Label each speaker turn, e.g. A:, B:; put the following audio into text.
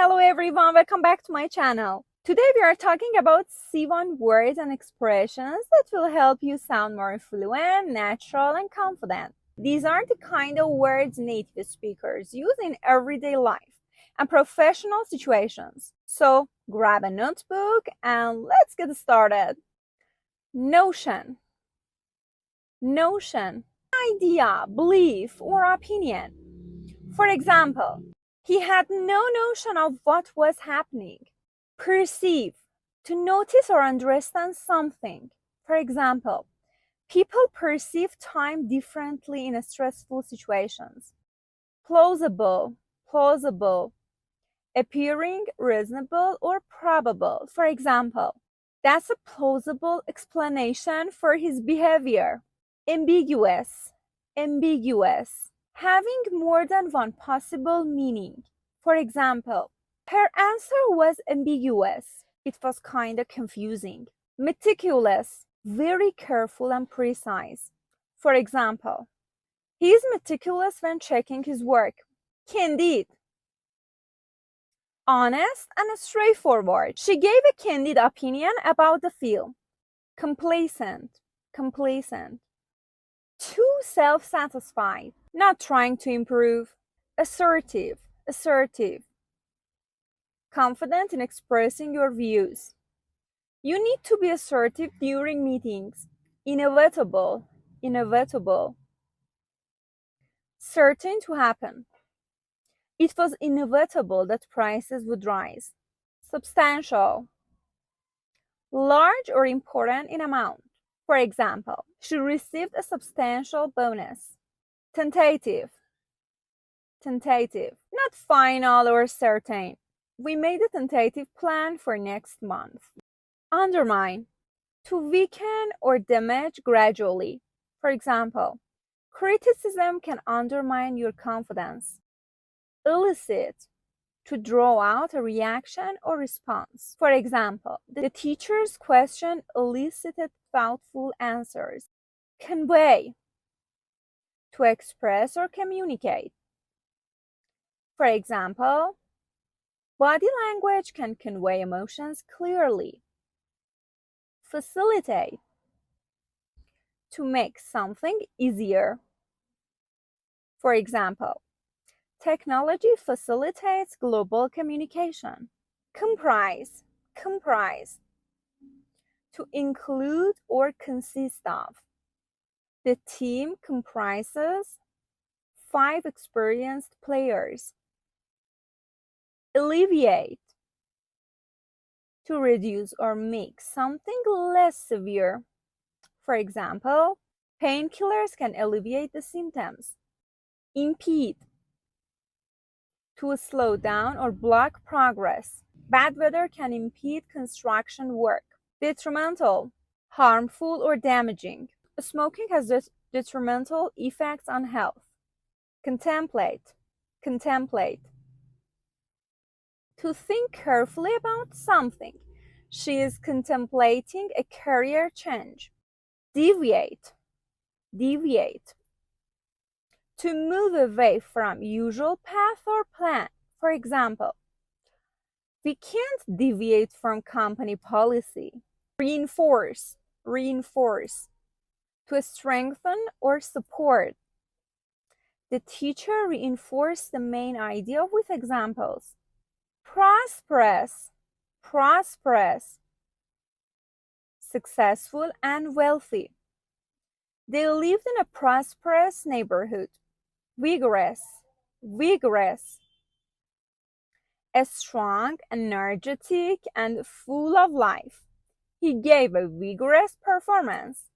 A: Hello everyone, welcome back to my channel. Today we are talking about C1 words and expressions that will help you sound more fluent, natural, and confident. These are the kind of words native speakers use in everyday life and professional situations. So grab a notebook and let's get started. Notion. Notion. Idea, belief, or opinion. For example, he had no notion of what was happening. Perceive, to notice or understand something. For example, people perceive time differently in stressful situations. Plausible, plausible, appearing reasonable or probable. For example, that's a plausible explanation for his behavior. Ambiguous, ambiguous, having more than one possible meaning. For example, her answer was ambiguous. It was kinda confusing. Meticulous, very careful and precise. For example, he is meticulous when checking his work. Candid, honest and straightforward. She gave a candid opinion about the film. Complacent, complacent. Too self-satisfied, not trying to improve. Assertive, assertive. Confident in expressing your views. You need to be assertive during meetings. Inevitable, inevitable. Certain to happen. It was inevitable that prices would rise. Substantial. Large or important in amount. For example, she received a substantial bonus. Tentative. Tentative, not final or certain. We made a tentative plan for next month. Undermine, to weaken or damage gradually. For example, criticism can undermine your confidence. Elicit, to draw out a reaction or response. For example, the teacher's question elicited thoughtful answers. Convey, to express or communicate. For example, body language can convey emotions clearly. Facilitate, to make something easier. For example, technology facilitates global communication. Comprise, comprise, to include or consist of. The team comprises 5 experienced players. Alleviate, to reduce or make something less severe. For example, painkillers can alleviate the symptoms. Impede, to slow down or block progress. Bad weather can impede construction work. Detrimental, harmful or damaging. Smoking has detrimental effects on health. Contemplate, contemplate, to think carefully about something. She is contemplating a career change. Deviate, deviate, to move away from usual path or plan. For example, we can't deviate from company policy. Reinforce, reinforce, to strengthen or support. The teacher reinforced the main idea with examples. Prosperous, prosperous, successful and wealthy. They lived in a prosperous neighborhood. Vigorous, vigorous, a strong, energetic, and full of life. He gave a vigorous performance.